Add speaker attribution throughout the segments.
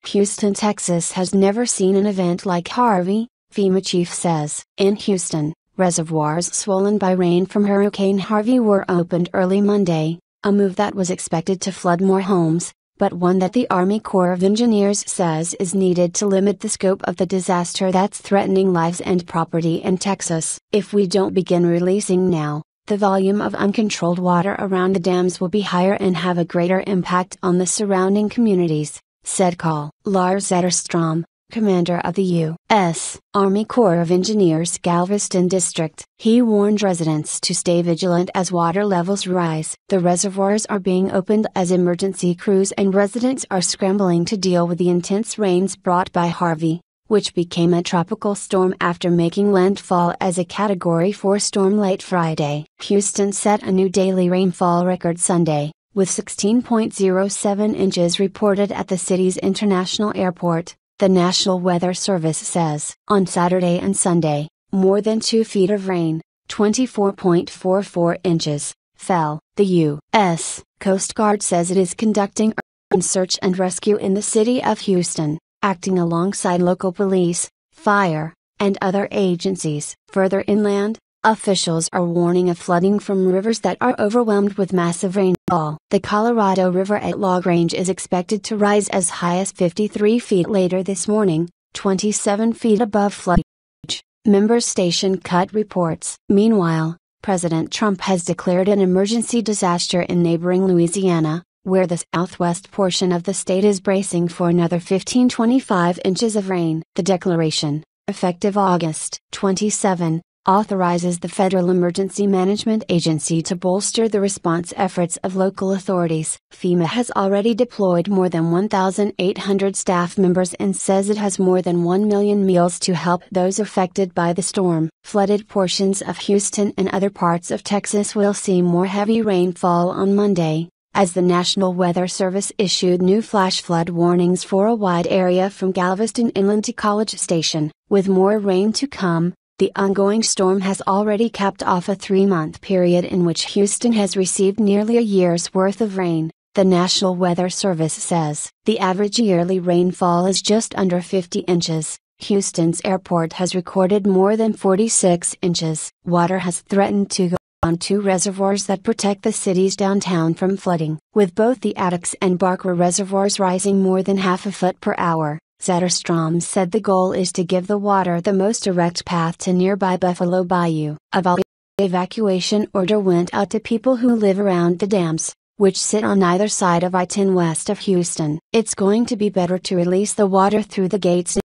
Speaker 1: Houston, Texas has never seen an event like Harvey, FEMA chief says. In Houston, reservoirs swollen by rain from Hurricane Harvey were opened early Monday, a move that was expected to flood more homes, but one that the Army Corps of Engineers says is needed to limit the scope of the disaster that's threatening lives and property in Texas. If we don't begin releasing now, the volume of uncontrolled water around the dams will be higher and have a greater impact on the surrounding communities, said Col. Lars Zetterstrom, commander of the U.S. Army Corps of Engineers Galveston District. He warned residents to stay vigilant as water levels rise. The reservoirs are being opened as emergency crews and residents are scrambling to deal with the intense rains brought by Harvey, which became a tropical storm after making landfall as a Category 4 storm late Friday. Houston set a new daily rainfall record Sunday, with 16.07 inches reported at the city's international airport, the National Weather Service says. On Saturday and Sunday, more than 2 feet of rain, 24.44 inches, fell. The U.S. Coast Guard says it is conducting a search and rescue in the city of Houston, acting alongside local police, fire, and other agencies. Further inland, officials are warning of flooding from rivers that are overwhelmed with massive rainfall. The Colorado River at LaGrange is expected to rise as high as 53 feet later this morning, 27 feet above flood age, member station Cut reports. Meanwhile, President Trump has declared an emergency disaster in neighboring Louisiana, where the southwest portion of the state is bracing for another 25 inches of rain. The declaration, effective August 27, authorizes the Federal Emergency Management Agency to bolster the response efforts of local authorities. FEMA has already deployed more than 1,800 staff members and says it has more than 1 million meals to help those affected by the storm. Flooded portions of Houston and other parts of Texas will see more heavy rainfall on Monday, as the National Weather Service issued new flash flood warnings for a wide area from Galveston inland to College Station. With more rain to come, the ongoing storm has already capped off a 3-month period in which Houston has received nearly a year's worth of rain, the National Weather Service says. The average yearly rainfall is just under 50 inches. Houston's airport has recorded more than 46 inches. Water has threatened to go on 2 reservoirs that protect the city's downtown from flooding. With both the Attucks and Barker reservoirs rising more than half a foot per hour, Zetterstrom said the goal is to give the water the most direct path to nearby Buffalo Bayou. A evacuation order went out to people who live around the dams, which sit on either side of I-10 west of Houston. It's going to be better to release the water through the gates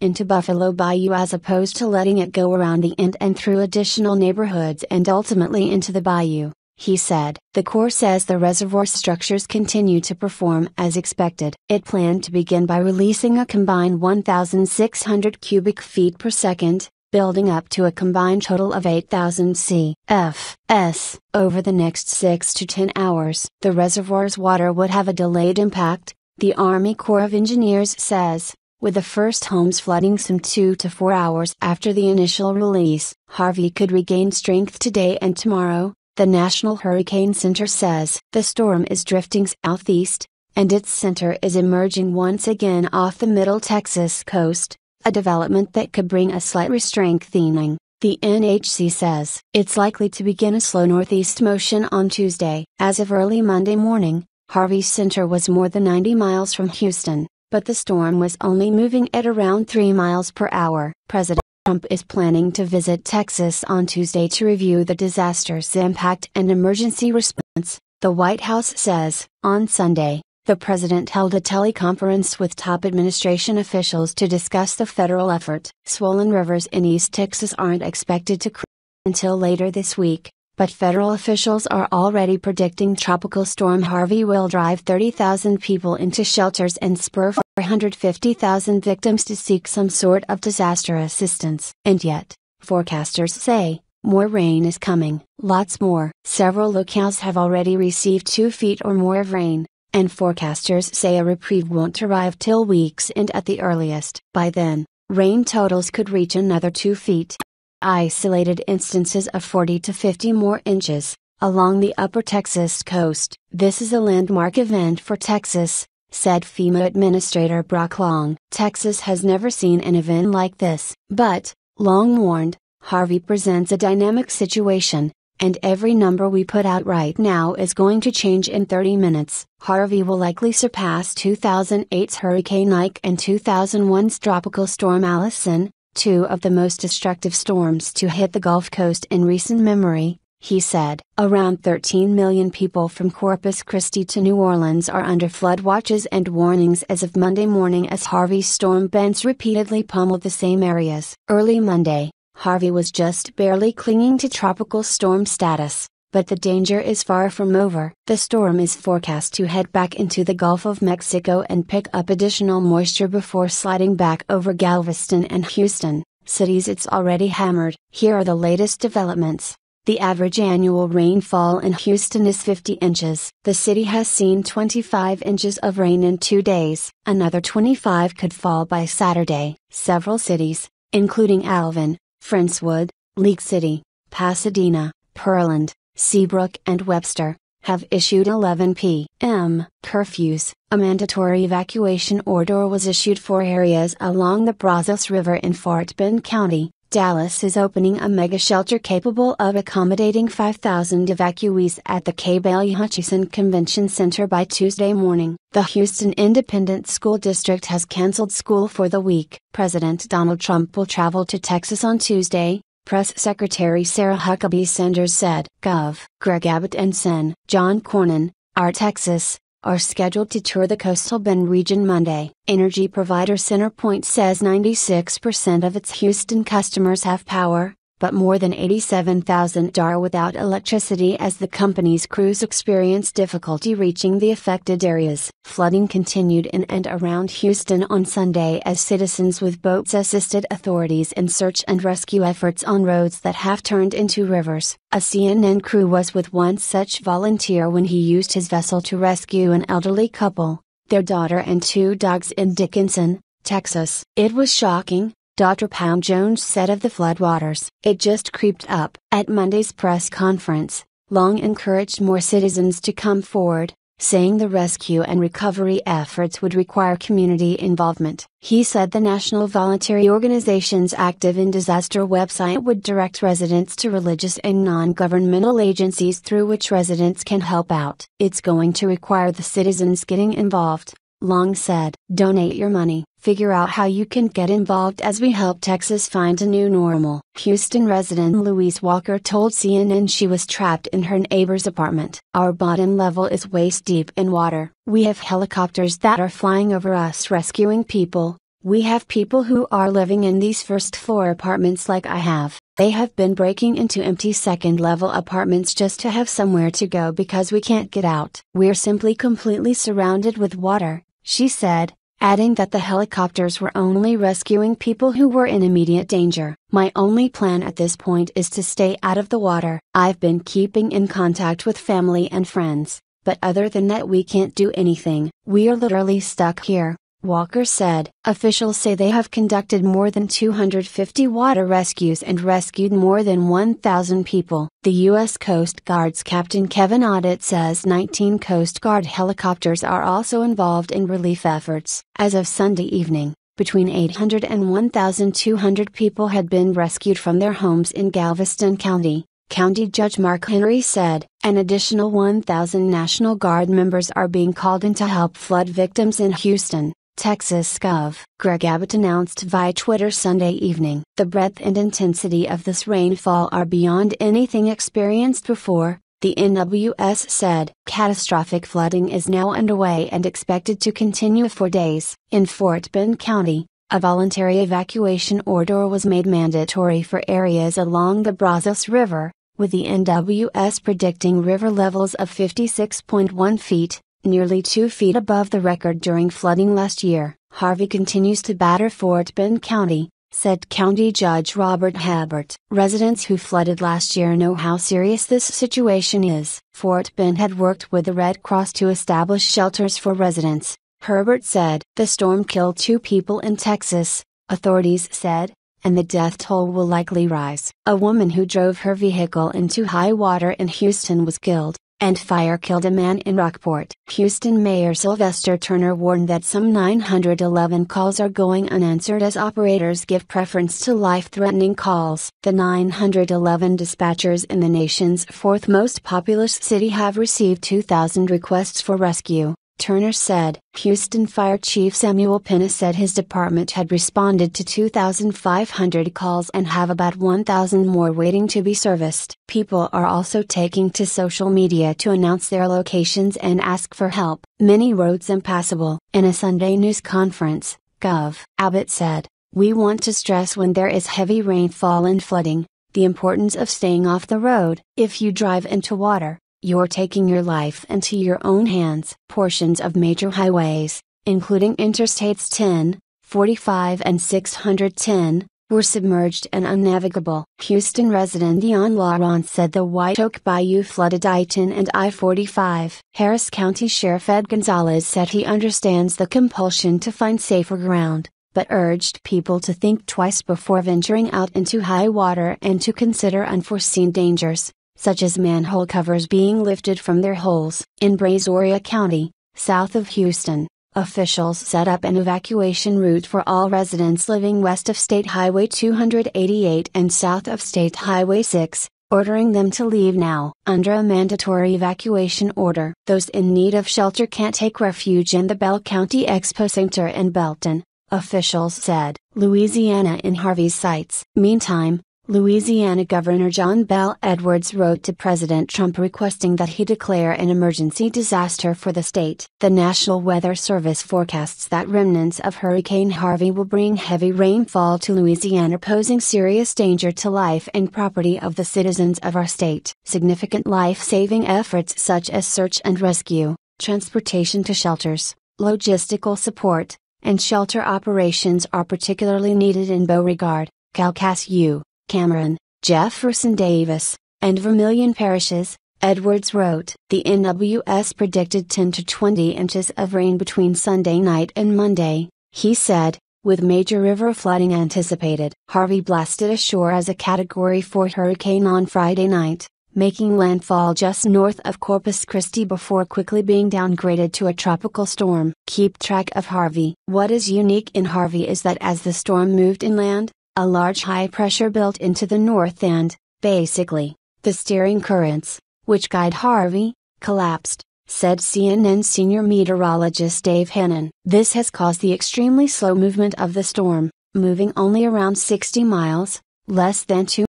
Speaker 1: into Buffalo Bayou as opposed to letting it go around the end and through additional neighborhoods and ultimately into the bayou, he said. The Corps says the reservoir structures continue to perform as expected. It planned to begin by releasing a combined 1,600 cubic feet per second, building up to a combined total of 8,000 CFS over the next 6 to 10 hours. The reservoir's water would have a delayed impact, the Army Corps of Engineers says, with the first homes flooding some 2 to 4 hours after the initial release. Harvey could regain strength today and tomorrow, the National Hurricane Center says. The storm is drifting southeast, and its center is emerging once again off the Middle Texas coast, a development that could bring a slight strengthening, the NHC says. It's likely to begin a slow northeast motion on Tuesday. As of early Monday morning, Harvey's center was more than 90 miles from Houston, but the storm was only moving at around 3 miles per hour. President Trump is planning to visit Texas on Tuesday to review the disaster's impact and emergency response, the White House says. On Sunday, the president held a teleconference with top administration officials to discuss the federal effort. Swollen rivers in East Texas aren't expected to cross until later this week, but federal officials are already predicting Tropical Storm Harvey will drive 30,000 people into shelters and spur 450,000 victims to seek some sort of disaster assistance. And yet, forecasters say, more rain is coming. Lots more. Several locales have already received 2 feet or more of rain, and forecasters say a reprieve won't arrive till week's end at the earliest. By then, rain totals could reach another 2 feet. Isolated instances of 40 to 50 more inches, along the upper Texas coast. This is a landmark event for Texas, said FEMA Administrator Brock Long. Texas has never seen an event like this, but, Long warned, Harvey presents a dynamic situation, and every number we put out right now is going to change in 30 minutes. Harvey will likely surpass 2008's Hurricane Ike and 2001's Tropical Storm Allison, two of the most destructive storms to hit the Gulf Coast in recent memory, he said. Around 13 million people from Corpus Christi to New Orleans are under flood watches and warnings as of Monday morning as Harvey's storm bands repeatedly pummeled the same areas. Early Monday, Harvey was just barely clinging to tropical storm status, but the danger is far from over. The storm is forecast to head back into the Gulf of Mexico and pick up additional moisture before sliding back over Galveston and Houston, cities it's already hammered. Here are the latest developments. The average annual rainfall in Houston is 50 inches. The city has seen 25 inches of rain in 2 days. Another 25 could fall by Saturday. Several cities, including Alvin, Friendswood, League City, Pasadena, Pearland, Seabrook and Webster, have issued 11 p.m. curfews. A mandatory evacuation order was issued for areas along the Brazos River in Fort Bend County. Dallas is opening a mega shelter capable of accommodating 5,000 evacuees at the Cabell Hutchison Convention Center by Tuesday morning. The Houston Independent School District has canceled school for the week. President Donald Trump will travel to Texas on Tuesday, Press Secretary Sarah Huckabee Sanders said. Gov. Greg Abbott and Sen. John Cornyn, our Texas, are scheduled to tour the coastal Bend region Monday. Energy provider CenterPoint says 96% of its Houston customers have power, but more than 87,000 are without electricity as the company's crews experience difficulty reaching the affected areas. Flooding continued in and around Houston on Sunday as citizens with boats assisted authorities in search and rescue efforts on roads that have turned into rivers. A CNN crew was with one such volunteer when he used his vessel to rescue an elderly couple, their daughter and 2 dogs in Dickinson, Texas. It was shocking, Dr. Pam Jones said of the floodwaters. It just creeped up. At Monday's press conference, Long encouraged more citizens to come forward, saying the rescue and recovery efforts would require community involvement. He said the National Voluntary Organizations Active in Disaster website would direct residents to religious and non-governmental agencies through which residents can help out. It's going to require the citizens getting involved, Long said. Donate your money. Figure out how you can get involved as we help Texas find a new normal. Houston resident Louise Walker told CNN she was trapped in her neighbor's apartment. Our bottom level is waist deep in water. We have helicopters that are flying over us rescuing people. We have people who are living in these first floor apartments like I have. They have been breaking into empty second level apartments just to have somewhere to go because we can't get out. We're simply completely surrounded with water, she said, adding that the helicopters were only rescuing people who were in immediate danger. My only plan at this point is to stay out of the water. I've been keeping in contact with family and friends, but other than that we can't do anything. We are literally stuck here, Walker said. Officials say they have conducted more than 250 water rescues and rescued more than 1,000 people. The U.S. Coast Guard's Captain Kevin Audit says 19 Coast Guard helicopters are also involved in relief efforts. As of Sunday evening, between 800 and 1,200 people had been rescued from their homes in Galveston County. County Judge Mark Henry said, an additional 1,000 National Guard members are being called in to help flood victims in Houston, Texas. Gov. Greg Abbott announced via Twitter Sunday evening. The breadth and intensity of this rainfall are beyond anything experienced before, the NWS said. Catastrophic flooding is now underway and expected to continue for days. In Fort Bend County, a voluntary evacuation order was made mandatory for areas along the Brazos River, with the NWS predicting river levels of 56.1 feet, nearly 2 feet above the record during flooding last year. Harvey continues to batter Fort Bend County, said County Judge Robert Habert. Residents who flooded last year know how serious this situation is. Fort Bend had worked with the Red Cross to establish shelters for residents, Herbert said. The storm killed 2 people in Texas, authorities said, and the death toll will likely rise. A woman who drove her vehicle into high water in Houston was killed, and fire killed a man in Rockport. Houston Mayor Sylvester Turner warned that some 911 calls are going unanswered as operators give preference to life-threatening calls. The 911 dispatchers in the nation's fourth most populous city have received 2,000 requests for rescue, Turner said. Houston Fire Chief Samuel Pena said his department had responded to 2,500 calls and have about 1,000 more waiting to be serviced. People are also taking to social media to announce their locations and ask for help. Many roads impassable. In a Sunday news conference, Gov. Abbott said, "We want to stress when there is heavy rainfall and flooding, the importance of staying off the road. If you drive into water, you're taking your life into your own hands." Portions of major highways, including Interstates 10, 45 and 610, were submerged and unnavigable. Houston resident Dion Lawrence said the White Oak Bayou flooded I-10 and I-45. Harris County Sheriff Ed Gonzalez said he understands the compulsion to find safer ground, but urged people to think twice before venturing out into high water and to consider unforeseen dangers, such as manhole covers being lifted from their holes. In Brazoria County, south of Houston, officials set up an evacuation route for all residents living west of State Highway 288 and south of State Highway 6, ordering them to leave now. Under a mandatory evacuation order, those in need of shelter can't take refuge in the Bell County Expo Center in Belton, officials said. Louisiana in Harvey's sights. Meantime, Louisiana Governor John Bel Edwards wrote to President Trump requesting that he declare an emergency disaster for the state. The National Weather Service forecasts that remnants of Hurricane Harvey will bring heavy rainfall to Louisiana, posing serious danger to life and property of the citizens of our state. Significant life-saving efforts such as search and rescue, transportation to shelters, logistical support, and shelter operations are particularly needed in Beauregard, Calcasieu, Cameron, Jefferson Davis, and Vermilion parishes, Edwards wrote. The NWS predicted 10 to 20 inches of rain between Sunday night and Monday, he said, with major river flooding anticipated. Harvey blasted ashore as a Category 4 hurricane on Friday night, making landfall just north of Corpus Christi before quickly being downgraded to a tropical storm. Keep track of Harvey. What is unique in Harvey is that as the storm moved inland, a large high pressure built into the north and, basically, the steering currents, which guide Harvey, collapsed, said CNN senior meteorologist Dave Hannon. This has caused the extremely slow movement of the storm, moving only around 60 miles, less than 2